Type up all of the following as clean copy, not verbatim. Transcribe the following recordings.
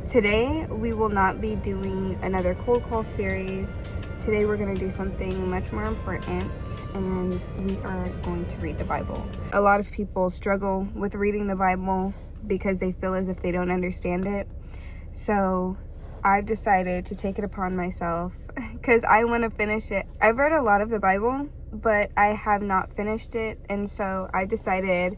Today we will not be doing another cold call series. Today we're going to do something much more important, and we are going to read the Bible. A lot of people struggle with reading the Bible because they feel as if they don't understand it. So I've decided to take it upon myself because I want to finish it. I've read a lot of the Bible, but I have not finished it, and so I decided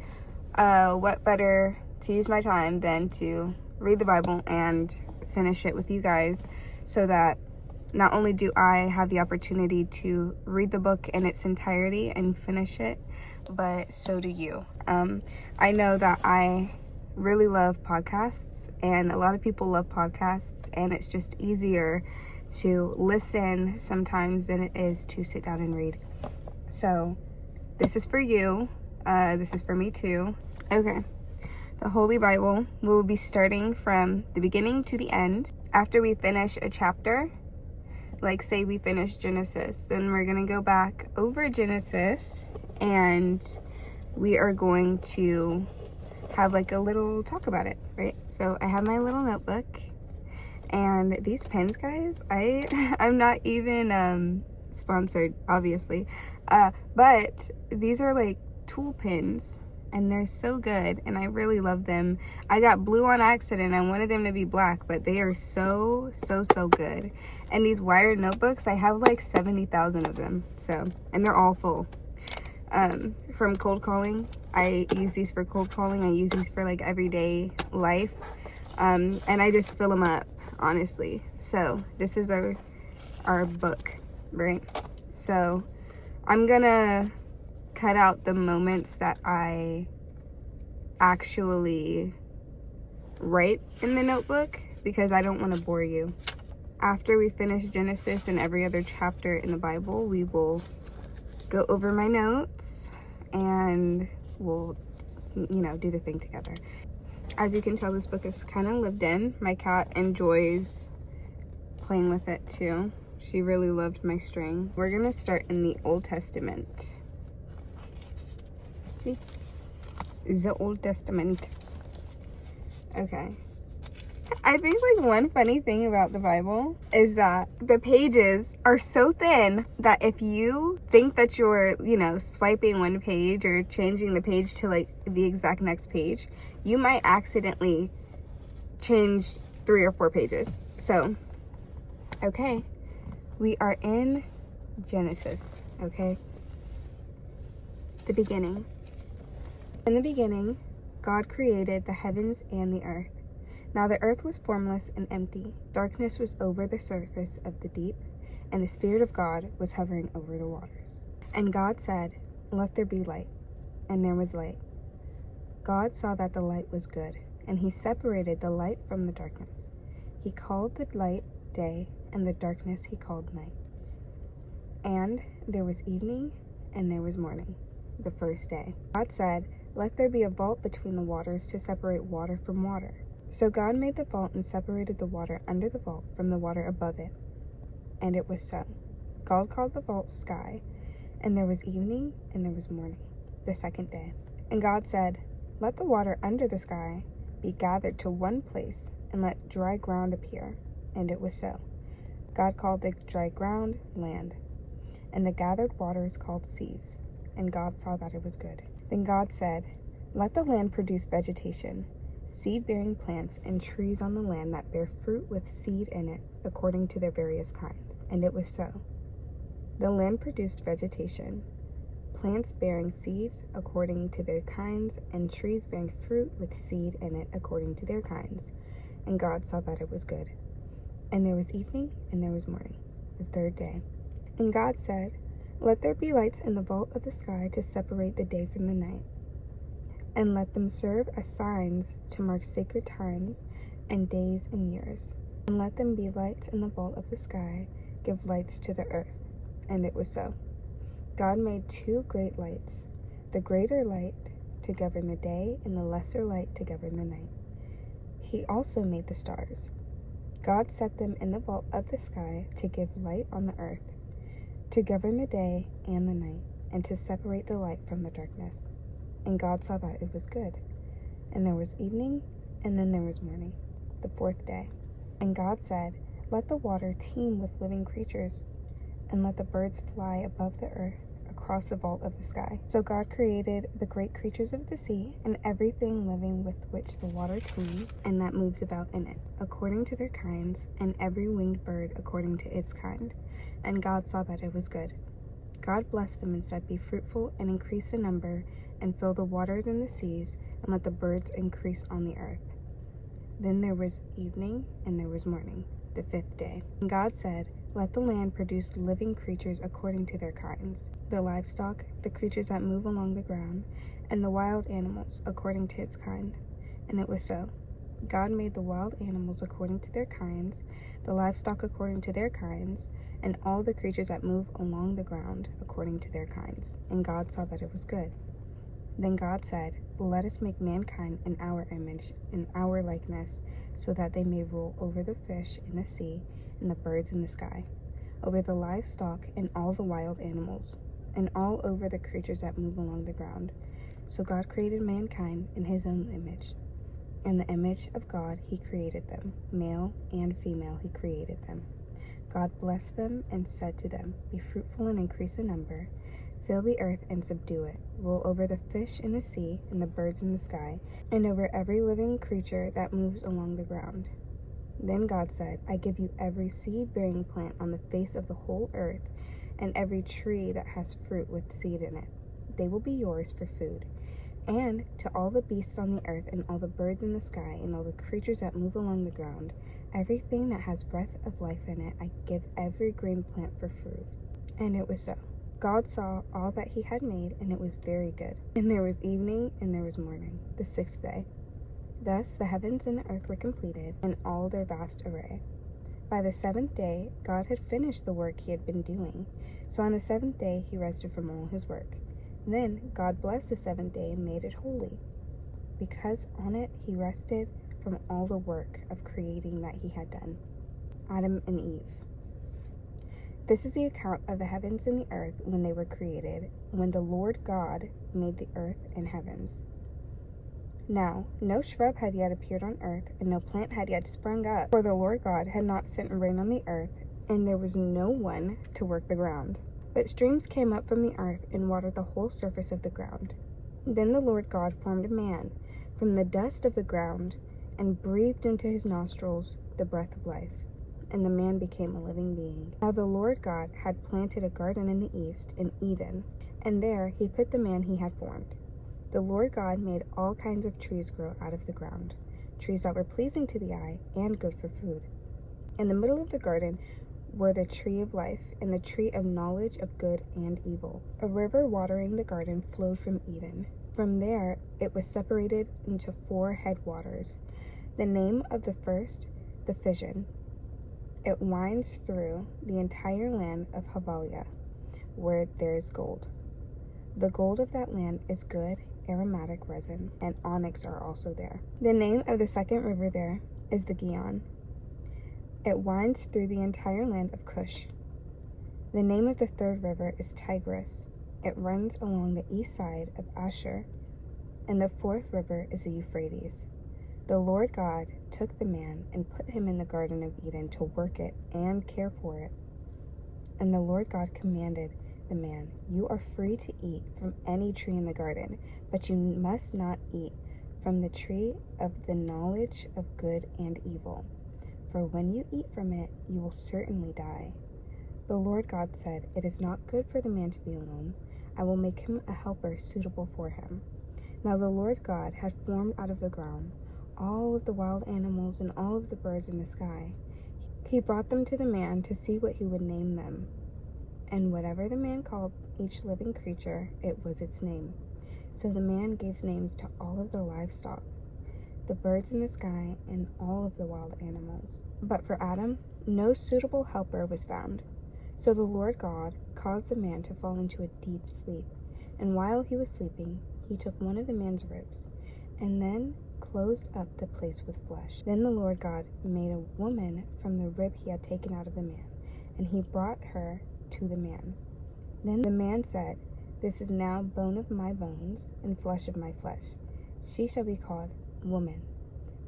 what better to use my time than to read the Bible and finish it with you guys, so that not only do I have the opportunity to read the book in its entirety and finish it, but so do you. I know that I really love podcasts, and a lot of people love podcasts, and it's just easier to listen sometimes than it is to sit down and read. So this is for you. This is for me too. Okay. The Holy Bible, will be starting from the beginning to the end. After we finish a chapter, like say we finish Genesis, then we're going to go back over Genesis and we are going to have like a little talk about it, right? So I have my little notebook and these pens, guys. I'm not even sponsored, obviously, but these are like tool pens. And they're so good, and I really love them. I got blue on accident. I wanted them to be black, but they are so good. And these wired notebooks, I have like 70,000 of them. So, and they're all full. From cold calling, I use these for cold calling. I use these for like everyday life. And I just fill them up, honestly. So this is our book, right? So I'm gonna cut out the moments that I actually write in the notebook because I don't want to bore you. After we finish Genesis and every other chapter in the Bible, we will go over my notes and we'll, do the thing together. As you can tell, this book is kind of lived in. My cat enjoys playing with it too. She really loved my string. We're gonna start in the Old Testament. The Old Testament. Okay. I think like one funny thing about the Bible is that the pages are so thin that if you think that you're, swiping one page or changing the page to like the exact next page, you might accidentally change 3 or 4 pages. So, okay. We are in Genesis, okay? The beginning. In the beginning, God created the heavens and the earth. Now the earth was formless and empty. Darkness was over the surface of the deep, and the Spirit of God was hovering over the waters. And God said, "Let there be light." And there was light. God saw that the light was good, and he separated the light from the darkness. He called the light day, and the darkness he called night. And there was evening, and there was morning, the first day. God said, "Let there be a vault between the waters to separate water from water." So God made the vault and separated the water under the vault from the water above it. And it was so. God called the vault sky, and there was evening and there was morning, the second day. And God said, "Let the water under the sky be gathered to one place, and let dry ground appear." And it was so. God called the dry ground land, and the gathered waters called seas. And God saw that it was good. Then God said, "Let the land produce vegetation, seed-bearing plants, and trees on the land that bear fruit with seed in it, according to their various kinds." And it was so. The land produced vegetation, plants bearing seeds according to their kinds, and trees bearing fruit with seed in it according to their kinds. And God saw that it was good. And there was evening and there was morning, the third day. And God said, "Let there be lights in the vault of the sky to separate the day from the night, and let them serve as signs to mark sacred times and days and years. And let them be lights in the vault of the sky, give lights to the earth." And it was so. God made 2 great lights, the greater light to govern the day, and the lesser light to govern the night. He also made the stars. God set them in the vault of the sky to give light on the earth, to govern the day and the night, and to separate the light from the darkness. And God saw that it was good. And there was evening, and then there was morning, the 4th day. And God said, "Let the water teem with living creatures, and let the birds fly above the earth across the vault of the sky." So God created the great creatures of the sea and everything living with which the water teems and that moves about in it, according to their kinds, and every winged bird according to its kind. And God saw that it was good. God blessed them and said, "Be fruitful and increase in number, and fill the waters and the seas, and let the birds increase on the earth." Then there was evening and there was morning, the fifth day. And God said, "Let the land produce living creatures according to their kinds, the livestock, the creatures that move along the ground, and the wild animals according to its kind." And it was so. God made the wild animals according to their kinds, the livestock according to their kinds, and all the creatures that move along the ground according to their kinds. And God saw that it was good. Then God said, "Let us make mankind in our image, in our likeness, so that they may rule over the fish in the sea and the birds in the sky, over the livestock and all the wild animals, and all over the creatures that move along the ground." So God created mankind in his own image. In the image of God he created them, male and female he created them. God blessed them and said to them, "Be fruitful and increase in number, fill the earth and subdue it, rule over the fish in the sea and the birds in the sky, and over every living creature that moves along the ground." Then God said, "I give you every seed-bearing plant on the face of the whole earth, and every tree that has fruit with seed in it. They will be yours for food. And to all the beasts on the earth, and all the birds in the sky, and all the creatures that move along the ground, everything that has breath of life in it, I give every green plant for food." And it was so. God saw all that he had made, and it was very good. And there was evening and there was morning, the sixth day. Thus the heavens and the earth were completed, in all their vast array. By the seventh day, God had finished the work he had been doing. So on the seventh day, he rested from all his work. Then God blessed the seventh day and made it holy, because on it he rested from all the work of creating that he had done. Adam and Eve. This is the account of the heavens and the earth when they were created, when the Lord God made the earth and heavens. Now, no shrub had yet appeared on earth, and no plant had yet sprung up, for the Lord God had not sent rain on the earth, and there was no one to work the ground. But streams came up from the earth and watered the whole surface of the ground. Then the Lord God formed man from the dust of the ground, and breathed into his nostrils the breath of life, and the man became a living being. Now the Lord God had planted a garden in the east, in Eden, and there he put the man he had formed. The Lord God made all kinds of trees grow out of the ground, trees that were pleasing to the eye and good for food. In the middle of the garden were the tree of life and the tree of knowledge of good and evil. A river watering the garden flowed from Eden. From there it was separated into 4 headwaters. The name of the first, the Fission. It winds through the entire land of Havilah, where there is gold. The gold of that land is good aromatic resin, and onyx are also there. The name of the second river there is the Gihon. It winds through the entire land of Cush. The name of the third river is Tigris. It runs along the east side of Ashur. And the fourth river is the Euphrates. The Lord God took the man and put him in the Garden of Eden to work it and care for it. And the Lord God commanded the man, "You are free to eat from any tree in the garden, but you must not eat from the tree of the knowledge of good and evil. For when you eat from it, you will certainly die." The Lord God said, "It is not good for the man to be alone. I will make him a helper suitable for him." Now the Lord God had formed out of the ground all of the wild animals and all of the birds in the sky. He brought them to the man to see what he would name them. And whatever the man called each living creature, it was its name. So the man gave names to all of the livestock, the birds in the sky, and all of the wild animals. But for Adam, no suitable helper was found. So the Lord God caused the man to fall into a deep sleep. And while he was sleeping, he took one of the man's ribs, and then closed up the place with flesh. Then the Lord God made a woman from the rib he had taken out of the man, and he brought her to the man. Then the man said, "This is now bone of my bones and flesh of my flesh. She shall be called woman,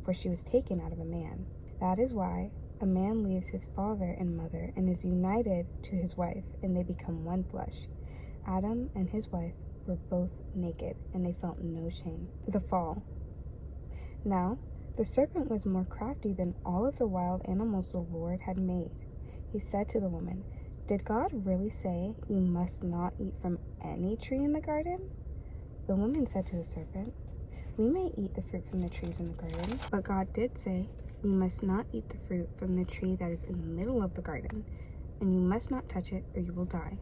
for she was taken out of a man. That is why a man leaves his father and mother and is united to his wife, and they become one flesh. Adam and his wife were both naked, and they felt no shame. The fall. Now, the serpent was more crafty than all of the wild animals the Lord had made. He said to the woman, "Did God really say you must not eat from any tree in the garden?" The woman said to the serpent, "We may eat the fruit from the trees in the garden, but God did say, you must not eat the fruit from the tree that is in the middle of the garden, and you must not touch it or you will die."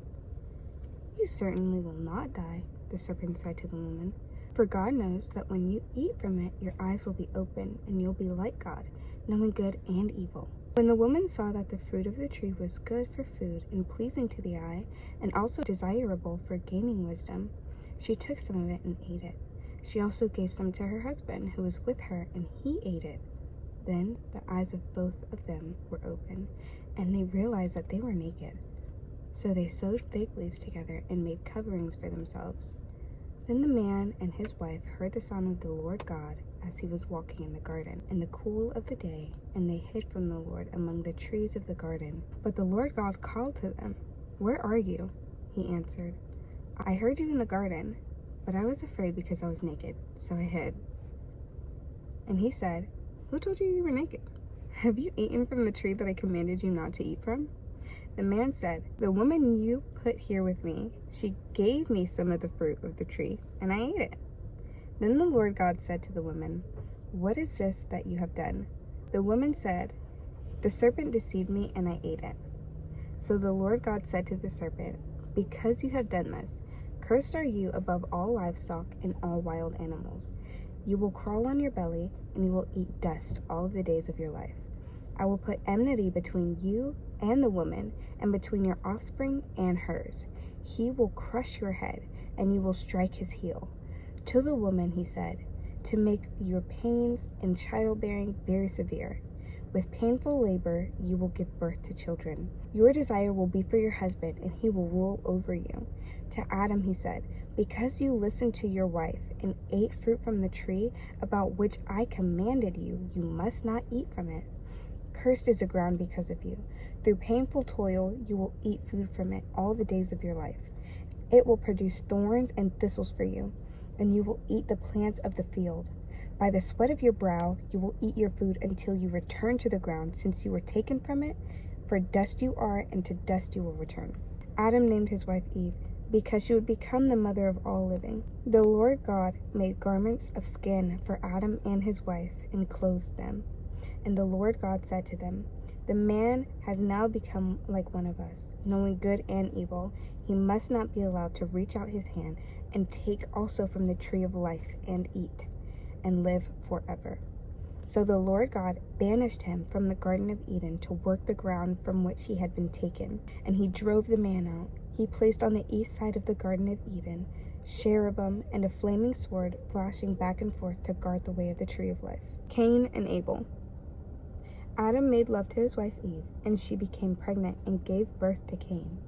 "You certainly will not die," the serpent said to the woman, "for God knows that when you eat from it, your eyes will be open, and you'll be like God, knowing good and evil." When the woman saw that the fruit of the tree was good for food and pleasing to the eye, and also desirable for gaining wisdom, she took some of it and ate it. She also gave some to her husband who was with her, and he ate it. Then the eyes of both of them were open, and they realized that they were naked. So they sewed fig leaves together and made coverings for themselves. Then the man and his wife heard the sound of the Lord God as he was walking in the garden in the cool of the day, and they hid from the Lord among the trees of the garden. But the Lord God called to them, "Where are you?" He answered, "I heard you in the garden, but I was afraid because I was naked, so I hid." And he said, "Who told you you were naked? Have you eaten from the tree that I commanded you not to eat from?" The man said, "The woman you put here with me, she gave me some of the fruit of the tree, and I ate it." Then the Lord God said to the woman, "What is this that you have done?" The woman said, "The serpent deceived me, and I ate it." So the Lord God said to the serpent, "Because you have done this, cursed are you above all livestock and all wild animals. You will crawl on your belly, and you will eat dust all of the days of your life. I will put enmity between you and the woman, and between your offspring and hers. He will crush your head, and you will strike his heel." To the woman he said, "To make your pains in childbearing very severe. With painful labor you will give birth to children. Your desire will be for your husband, and he will rule over you." To Adam he said, "Because you listened to your wife and ate fruit from the tree about which I commanded you, you must not eat from it. Cursed is the ground because of you. Through painful toil you will eat food from it all the days of your life. It will produce thorns and thistles for you, and you will eat the plants of the field. By the sweat of your brow you will eat your food until you return to the ground, since you were taken from it. For dust you are, and to dust you will return." Adam named his wife Eve, because she would become the mother of all living. The Lord God made garments of skin for Adam and his wife, and clothed them. And the Lord God said to them, "The man has now become like one of us, knowing good and evil. He must not be allowed to reach out his hand and take also from the tree of life and eat, and live forever." So the Lord God banished him from the Garden of Eden to work the ground from which he had been taken, and he drove the man out. He placed on the east side of the Garden of Eden cherubim and a flaming sword flashing back and forth to guard the way of the tree of life. Cain and Abel. Adam made love to his wife Eve, and she became pregnant and gave birth to Cain.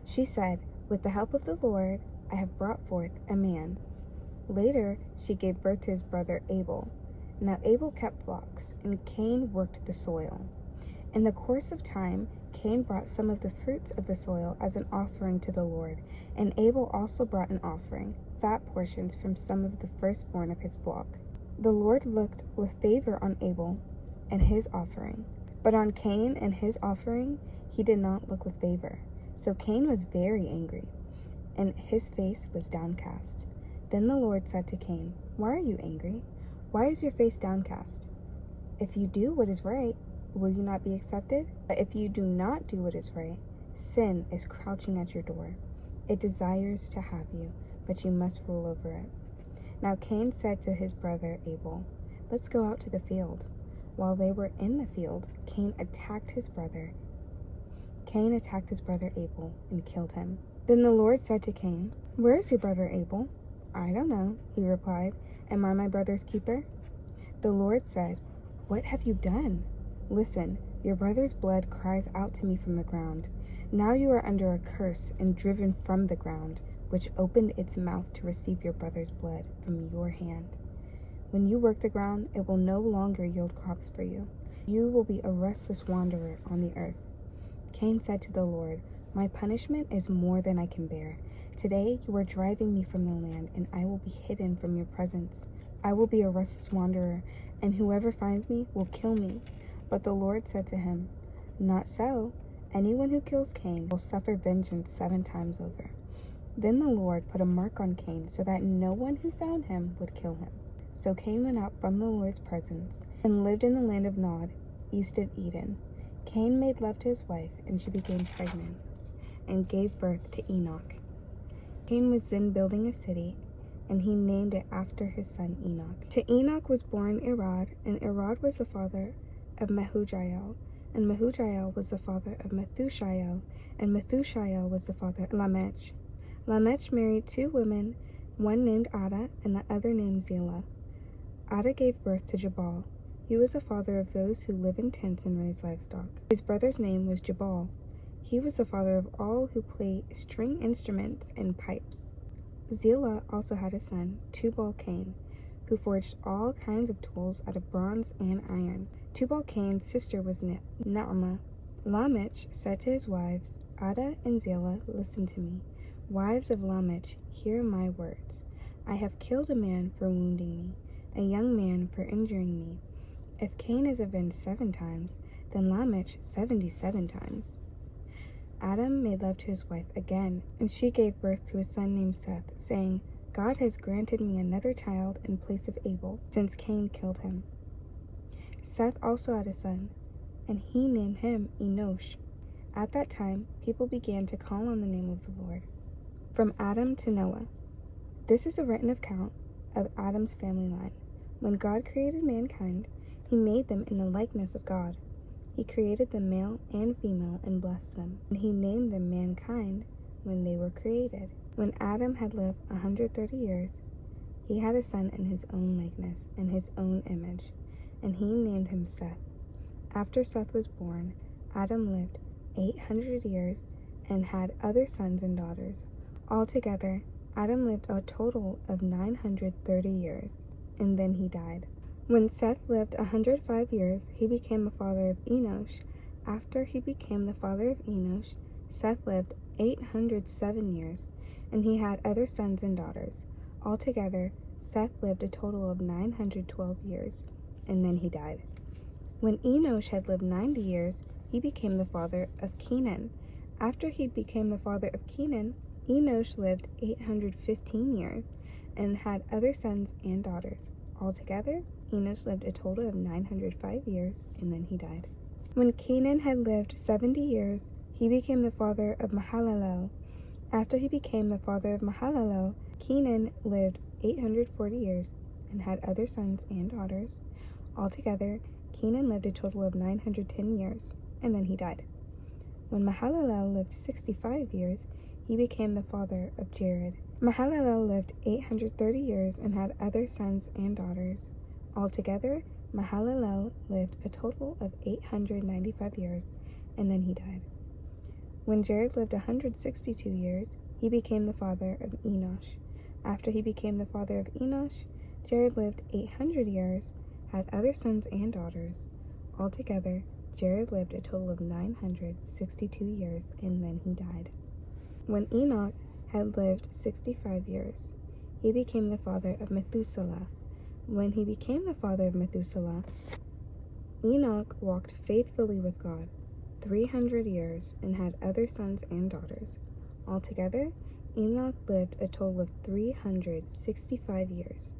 She said, "With the help of the Lord, I have brought forth a man." Later, she gave birth to his brother Abel. Now Abel kept flocks, and Cain worked the soil. In the course of time, Cain brought some of the fruits of the soil as an offering to the Lord, and Abel also brought an offering, fat portions from some of the firstborn of his flock. The Lord looked with favor on Abel and his offering, but on Cain and his offering he did not look with favor. So Cain was very angry, and his face was downcast. Then the Lord said to Cain, "Why are you angry? Why is your face downcast? If you do what is right, will you not be accepted? But if you do not do what is right, sin is crouching at your door. It desires to have you, but you must rule over it." Now Cain said to his brother Abel, "Let's go out to the field." While they were in the field, Cain attacked his brother Abel and killed him. Then the Lord said to Cain, "Where is your brother Abel?" "I don't know," he replied. "Am I my brother's keeper?" The Lord said, "What have you done? Listen, your brother's blood cries out to me from the ground. Now you are under a curse and driven from the ground, which opened its mouth to receive your brother's blood from your hand. When you work the ground, it will no longer yield crops for you. You will be a restless wanderer on the earth. Cain said to the Lord, My punishment is more than I can bear. Today you are driving me from the land, and I will be hidden from your presence. I will be a restless wanderer, and whoever finds me will kill me. But the Lord said to him, Not so. Anyone who kills Cain will suffer vengeance 7 times over. Then the Lord put a mark on Cain so that no one who found him would kill him. So Cain went out from the Lord's presence and lived in the land of Nod, east of Eden. Cain made love to his wife, and she became pregnant and gave birth to Enoch. Cain was then building a city, and he named it after his son Enoch. To Enoch was born Irad, and Irad was the father of Mehujael, and Mehujael was the father of Methushael, and Methushael was the father of Lamech. Lamech married 2 women, one named Ada and the other named Zillah. Ada gave birth to Jabal. He was the father of those who live in tents and raise livestock. His brother's name was Jabal. He was the father of all who play string instruments and pipes. Zillah also had a son, Tubal-Cain, who forged all kinds of tools out of bronze and iron. Tubal-Cain's sister was Naamah. Lamech said to his wives, Ada and Zillah, listen to me. Wives of Lamech, hear my words. I have killed a man for wounding me, a young man for injuring me. If Cain is avenged 7 times, then Lamech 77 times. Adam made love to his wife again, and she gave birth to a son named Seth, saying, God has granted me another child in place of Abel, since Cain killed him. Seth also had a son, and he named him Enosh. At that time, people began to call on the name of the Lord. From Adam to Noah. This is a written account of Adam's family line. When God created mankind, he made them in the likeness of God. He created them male and female and blessed them, and he named them mankind when they were created. When Adam had lived 130 years, he had a son in his own likeness and his own image, and he named him Seth. After Seth was born, Adam lived 800 years and had other sons and daughters. Altogether, Adam lived a total of 930 years, and then he died. When Seth lived 105 years, he became the father of Enosh. After he became the father of Enosh, Seth lived 807 years, and he had other sons and daughters. Altogether, Seth lived a total of 912 years, and then he died. When Enosh had lived 90 years, he became the father of Kenan. After he became the father of Kenan, Enosh lived 815 years, and had other sons and daughters. Altogether, Enosh lived a total of 905 years, and then he died. When Kenan had lived 70 years, he became the father of Mahalalel. After he became the father of Mahalalel, Kenan lived 840 years, and had other sons and daughters. Altogether, Kenan lived a total of 910 years, and then he died. When Mahalalel lived 65 years, he became the father of Jared. Mahalalel lived 830 years and had other sons and daughters. Altogether, Mahalalel lived a total of 895 years, and then he died. When Jared lived 162 years, he became the father of Enosh. After he became the father of Enosh, Jared lived 800 years, had other sons and daughters. Altogether, Jared lived a total of 962 years, and then he died. When Enoch had lived 65 years, he became the father of Methuselah. When he became the father of Methuselah, Enoch walked faithfully with God 300 years and had other sons and daughters. Altogether, Enoch lived a total of 365 years.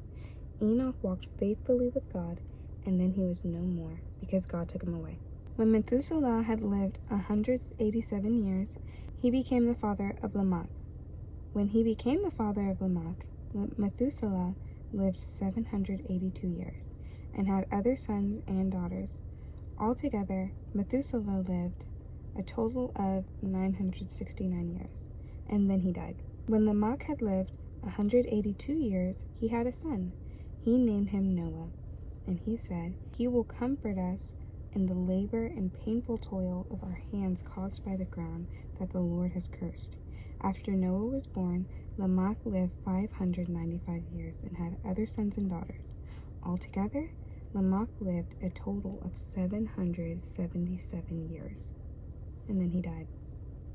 Enoch walked faithfully with God, and then he was no more, because God took him away. When Methuselah had lived 187 years, he became the father of Lamech. When he became the father of Lamech, Methuselah lived 782 years, and had other sons and daughters. Altogether, Methuselah lived a total of 969 years, and then he died. When Lamech had lived 182 years, he had a son. He named him Noah, and he said, He will comfort us in the labor and painful toil of our hands caused by the ground that the Lord has cursed. After Noah was born, Lamech lived 595 years and had other sons and daughters. Altogether, Lamech lived a total of 777 years, and then he died.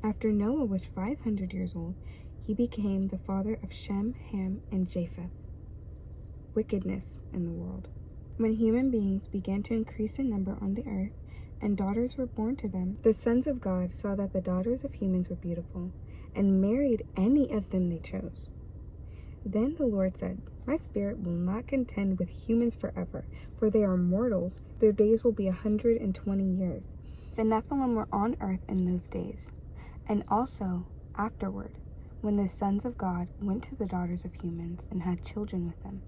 After Noah was 500 years old, he became the father of Shem, Ham, and Japheth. Wickedness in the world. When human beings began to increase in number on the earth, and daughters were born to them, the sons of God saw that the daughters of humans were beautiful, and married any of them they chose. Then the Lord said, "My spirit will not contend with humans forever, for they are mortals. Their days will be 120 years. The Nephilim were on earth in those days, and also afterward, when the sons of God went to the daughters of humans and had children with them.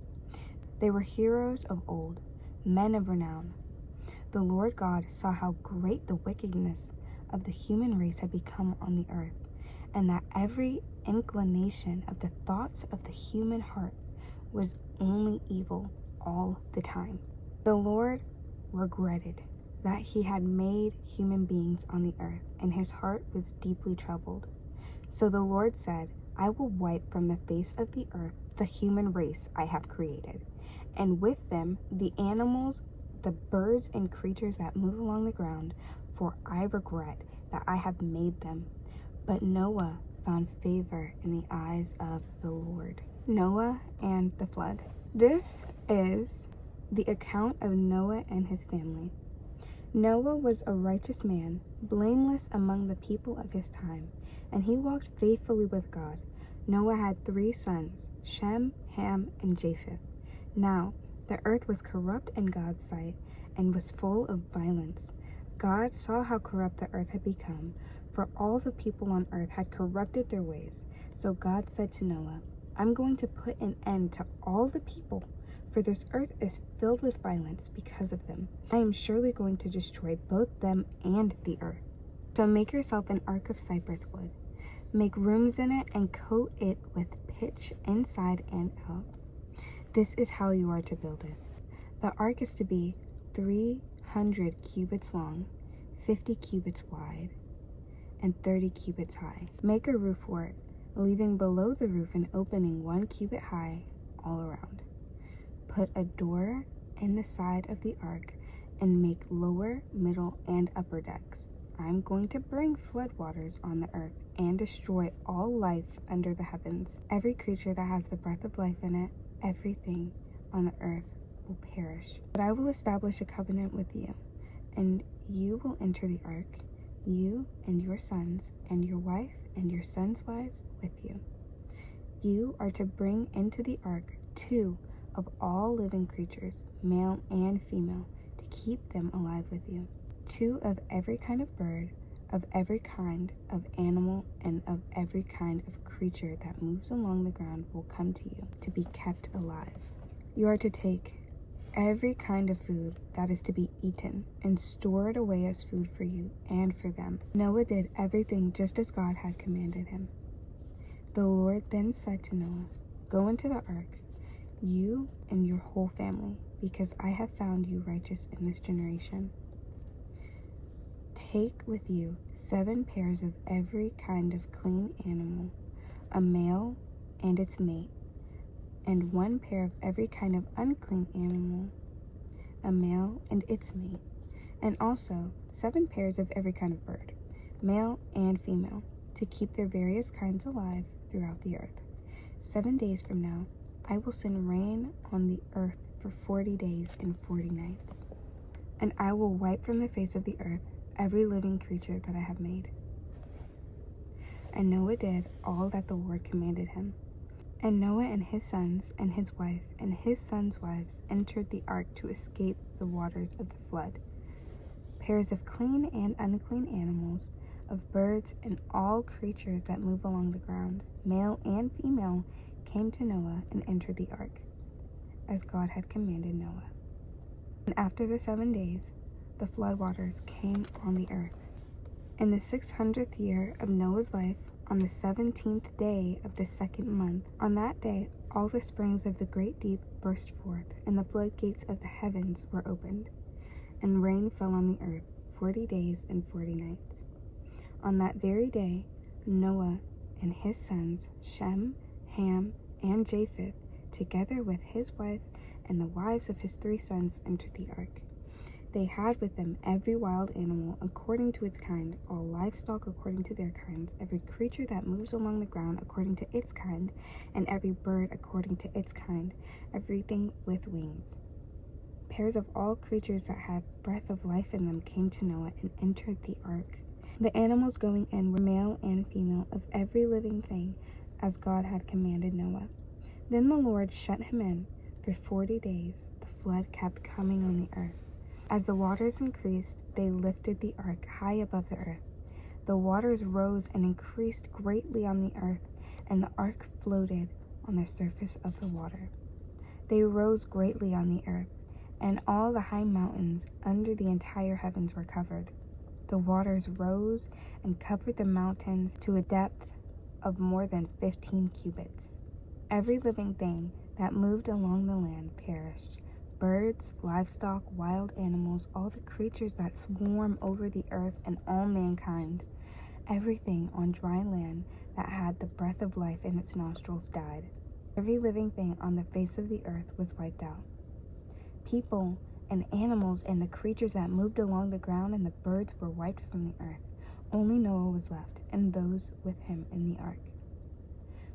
They were heroes of old, men of renown. The Lord God saw how great the wickedness of the human race had become on the earth, and that every inclination of the thoughts of the human heart was only evil all the time. The Lord regretted that he had made human beings on the earth, and his heart was deeply troubled. So the Lord said, I will wipe from the face of the earth the human race I have created, and with them the animals, the birds and creatures that move along the ground, for I regret that I have made them. But Noah found favor in the eyes of the Lord." Noah and the flood. This is the account of Noah and his family. Noah was a righteous man, blameless among the people of his time, and he walked faithfully with God. Noah had 3 sons, Shem, Ham, and Japheth. Now, the earth was corrupt in God's sight and was full of violence. God saw how corrupt the earth had become, for all the people on earth had corrupted their ways. So God said to Noah, I'm going to put an end to all the people, for this earth is filled with violence because of them. I am surely going to destroy both them and the earth. So make yourself an ark of cypress wood. Make rooms in it and coat it with pitch inside and out. This is how you are to build it. The ark is to be 300 cubits long, 50 cubits wide, and 30 cubits high. Make a roof for it, leaving below the roof an opening 1 cubit high all around. Put a door in the side of the ark and make lower, middle, and upper decks. I'm going to bring floodwaters on the earth and destroy all life under the heavens. Every creature that has the breath of life in it, everything on the earth will perish. But I will establish a covenant with you, and you will enter the ark, you and your sons, and your wife and your sons' wives with you. You are to bring into the ark 2 of all living creatures, male and female, to keep them alive with you. 2 of every kind of bird, of every kind of animal, and of every kind of creature that moves along the ground will come to you to be kept alive. You are to take every kind of food that is to be eaten and store it away as food for you and for them. Noah did everything just as God had commanded him. The Lord then said to Noah, Go into the ark, you and your whole family, because I have found you righteous in this generation. Take with you 7 pairs of every kind of clean animal, a male and its mate, and 1 pair of every kind of unclean animal, a male and its mate, and also 7 pairs of every kind of bird, male and female, to keep their various kinds alive throughout the earth. 7 days from now, I will send rain on the earth for 40 days and 40 nights, and I will wipe from the face of the earth every living creature that I have made. And Noah did all that the Lord commanded him. And Noah and his sons and his wife and his sons' wives entered the ark to escape the waters of the flood. Pairs of clean and unclean animals, of birds and all creatures that move along the ground, male and female, came to Noah and entered the ark, as God had commanded Noah. And after the 7 days, the floodwaters came on the earth. In the 600th year of Noah's life, on the 17th day of the 2nd month, on that day all the springs of the great deep burst forth, and the floodgates of the heavens were opened, and rain fell on the earth 40 days and 40 nights. On that very day, Noah and his sons, Shem, Ham, and Japheth, together with his wife and the wives of his 3 sons entered the ark. They had with them every wild animal according to its kind, all livestock according to their kinds, every creature that moves along the ground according to its kind, and every bird according to its kind, everything with wings. Pairs of all creatures that had breath of life in them came to Noah and entered the ark. The animals going in were male and female of every living thing, as God had commanded Noah. Then the Lord shut him in. For 40 days the flood kept coming on the earth. As the waters increased, they lifted the ark high above the earth. The waters rose and increased greatly on the earth, and the ark floated on the surface of the water. They rose greatly on the earth, and all the high mountains under the entire heavens were covered. The waters rose and covered the mountains to a depth of more than 15 cubits. Every living thing that moved along the land perished. Birds, livestock, wild animals, all the creatures that swarm over the earth, and all mankind. Everything on dry land that had the breath of life in its nostrils died. Every living thing on the face of the earth was wiped out. People and animals and the creatures that moved along the ground and the birds were wiped from the earth. Only Noah was left, and those with him in the ark.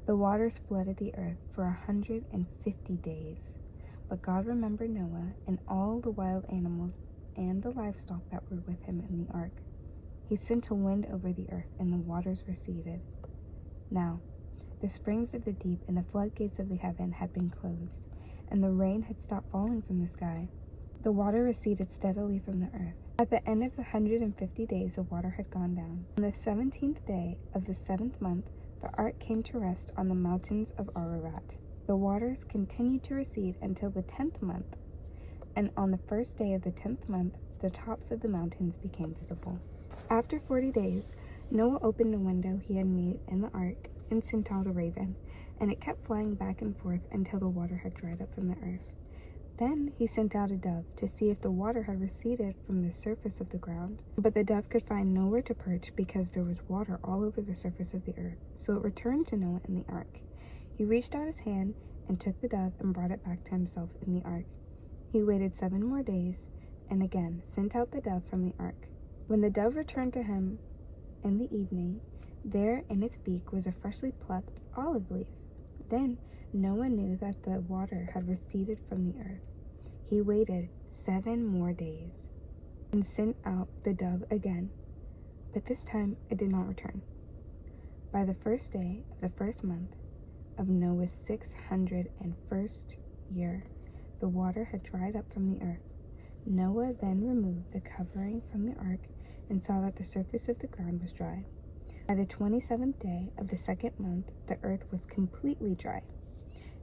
The waters flooded the earth for 150 days. But God remembered Noah and all the wild animals and the livestock that were with him in the ark. He sent a wind over the earth, and the waters receded. Now, the springs of the deep and the floodgates of the heaven had been closed, and the rain had stopped falling from the sky. The water receded steadily from the earth. At the end of the 150 days, the water had gone down. On the 17th day of the 7th month, the ark came to rest on the mountains of Ararat. The waters continued to recede until the 10th month, and on the first day of the 10th month, the tops of the mountains became visible. After 40 days, Noah opened a window he had made in the ark and sent out a raven, and it kept flying back and forth until the water had dried up from the earth. Then he sent out a dove to see if the water had receded from the surface of the ground. But the dove could find nowhere to perch because there was water all over the surface of the earth, so it returned to Noah in the ark. He reached out his hand and took the dove and brought it back to himself in the ark. He waited 7 more days and again sent out the dove from the ark. When the dove returned to him in the evening, there in its beak was a freshly plucked olive leaf. Then Noah knew that the water had receded from the earth. He waited 7 more days and sent out the dove again, but this time it did not return. By the first day of the 1st month of Noah's 601st year, the water had dried up from the earth. Noah then removed the covering from the ark and saw that the surface of the ground was dry. By the 27th day of the 2nd month, the earth was completely dry.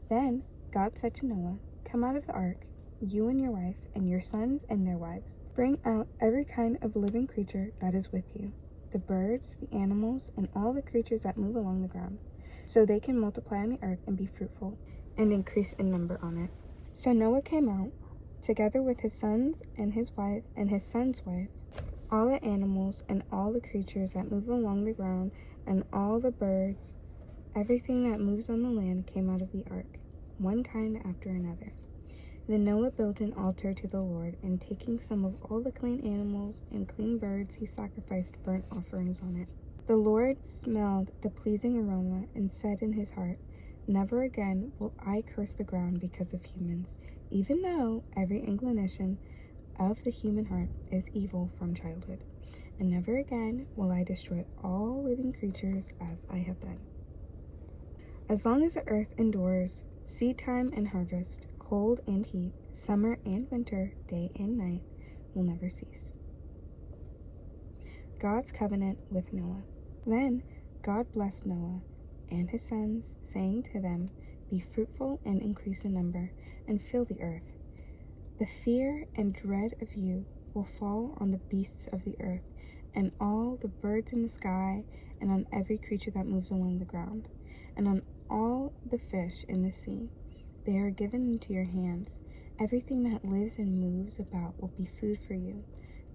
Then God said to Noah, "Come out of the ark, you and your wife, and your sons and their wives. Bring out every kind of living creature that is with you, the birds, the animals, and all the creatures that move along the ground, so they can multiply on the earth and be fruitful, and increase in number on it." So Noah came out, together with his sons and his wife and his son's wife, all the animals and all the creatures that move along the ground, and all the birds. Everything that moves on the land came out of the ark, one kind after another. Then Noah built an altar to the Lord, and taking some of all the clean animals and clean birds, he sacrificed burnt offerings on it. The Lord smelled the pleasing aroma and said in his heart, "Never again will I curse the ground because of humans, even though every inclination of the human heart is evil from childhood. And never again will I destroy all living creatures as I have done. As long as the earth endures, seed time and harvest, cold and heat, summer and winter, day and night will never cease." God's covenant with Noah. Then God blessed Noah and his sons, saying to them, "Be fruitful and increase in number, and fill the earth. The fear and dread of you will fall on the beasts of the earth, and all the birds in the sky, and on every creature that moves along the ground, and on all the fish in the sea. They are given into your hands. Everything that lives and moves about will be food for you.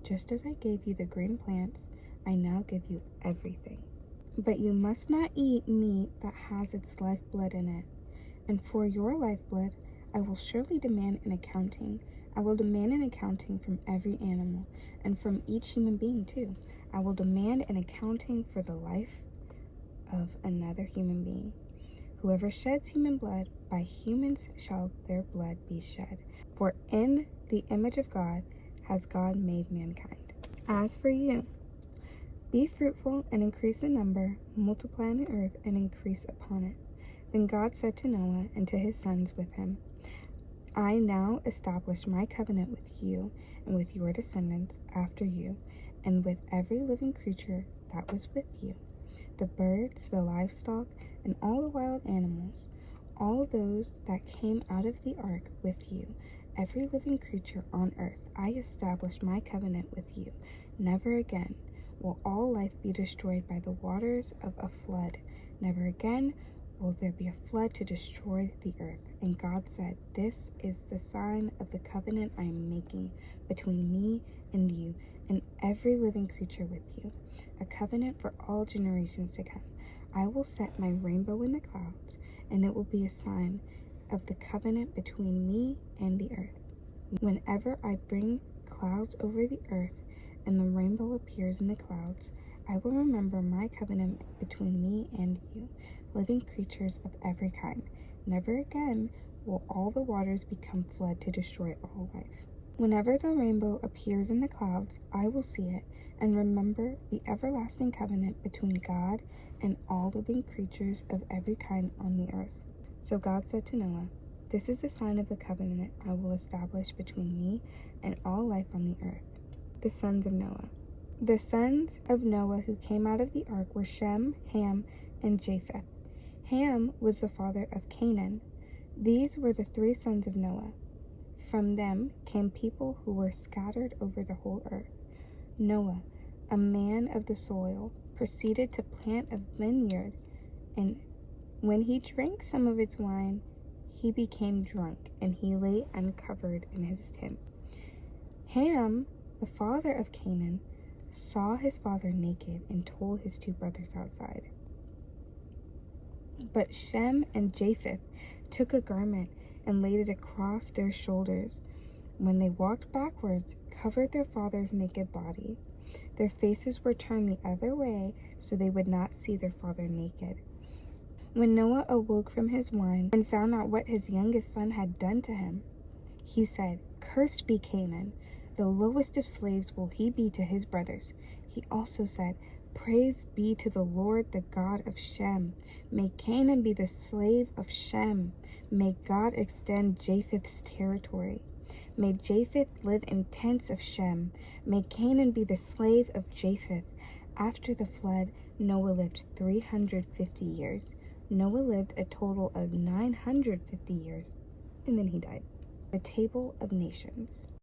Just as I gave you the green plants, I now give you everything. But you must not eat meat that has its lifeblood in it. And for your lifeblood, I will surely demand an accounting. I will demand an accounting from every animal and from each human being too. I will demand an accounting for the life of another human being. Whoever sheds human blood, by humans shall their blood be shed. For in the image of God has God made mankind. As for you, be fruitful and increase in number, multiply in the earth and increase upon it. Then God said to Noah and to his sons with him, I now establish my covenant with you and with your descendants after you, and with every living creature that was with you, the birds, the livestock, and all the wild animals, all those that came out of the ark with you, every living creature on earth. I establish my covenant with you. Never again will all life be destroyed by the waters of a flood. Never again will there be a flood to destroy the earth. And God said, this is the sign of the covenant I am making between me and you and every living creature with you, a covenant for all generations to come. I will set my rainbow in the clouds, and it will be a sign of the covenant between me and the earth. Whenever I bring clouds over the earth and the rainbow appears in the clouds, I will remember my covenant between me and you, living creatures of every kind. Never again will all the waters become flood to destroy all life. Whenever the rainbow appears in the clouds, I will see it and remember the everlasting covenant between God and all living creatures of every kind on the earth. So God said to Noah, this is the sign of the covenant I will establish between me and all life on the earth. The sons of Noah. The sons of Noah who came out of the ark were Shem, Ham, and Japheth. Ham was the father of Canaan. These were the three sons of Noah. From them came people who were scattered over the whole earth. Noah, a man of the soil, proceeded to plant a vineyard, and when he drank some of its wine, he became drunk, and he lay uncovered in his tent. Ham, the father of Canaan, saw his father naked and told his two brothers outside. But Shem and Japheth took a garment and laid it across their shoulders. When they walked backwards, covered their father's naked body. Their faces were turned the other way so they would not see their father naked. When Noah awoke from his wine and found out what his youngest son had done to him, he said, Cursed be Canaan, the lowest of slaves will he be to his brothers. He also said, Praise be to the Lord, the God of Shem. May Canaan be the slave of Shem. May God extend Japheth's territory. May Japheth live in tents of Shem. May Canaan be the slave of Japheth. After the flood, Noah lived 350 years. Noah lived a total of 950 years, and then he died. The Table of Nations.